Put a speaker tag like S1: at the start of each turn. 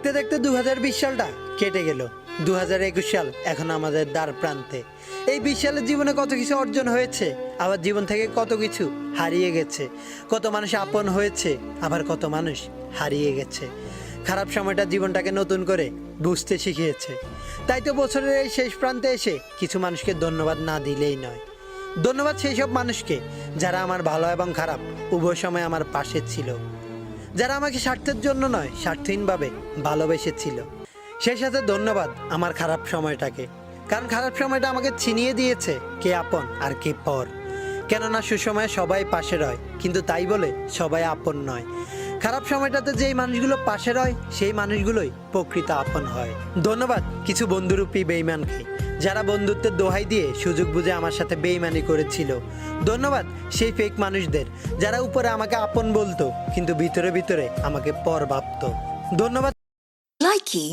S1: দেখতে দেখতে 2020 সালটা কেটে গেল। 2021 সাল এখন আমাদের দ্বার প্রান্তে। এই 20 সালের জীবনে কত কিছু অর্জন হয়েছে, আবার জীবন থেকে কত কিছু হারিয়ে গেছে। কত মানুষ আপন হয়েছে, আবার কত মানুষ হারিয়ে গেছে। খারাপ সময়টা জীবনটাকে নতুন করে বুঝতে শিখিয়েছে। তাই তো বছরের এই শেষ প্রান্তে এসে কিছু মানুষকে ধন্যবাদ না দিলেই নয়। ধন্যবাদ সেই সব মানুষকে যারা আমার ভালো এবং খারাপ উভয় সময় আমার পাশে ছিল, যারা আমাকে স্বার্থের জন্য নয় স্বার্থহীনভাবে ভালোবেসেছিল। সেই সাথে ধন্যবাদ আমার খারাপ সময়টাকে, কারণ খারাপ সময়টা আমাকে ছিনিয়ে দিয়েছে কে আপন আর কে পর। কেননা সুসময়ে সবাই পাশে রয়, কিন্তু তাই বলে সবাই আপন নয়। খারাপ সময়টাতে যেই মানুষগুলো পাশে রয় সেই মানুষগুলোই প্রকৃত আপন হয়। ধন্যবাদ কিছু বন্ধুরূপী বেঈমানকে, যারা বন্ধুত্বের দোহাই দিয়ে সুযোগ বুঝে আমার সাথে বেঈমানি করেছিল। ধন্যবাদ সেই ফেক মানুষদের, যারা উপরে আমাকে আপন বলতো কিন্তু ভিতরে ভিতরে আমাকে পর ভাবতো। ধন্যবাদ
S2: Likey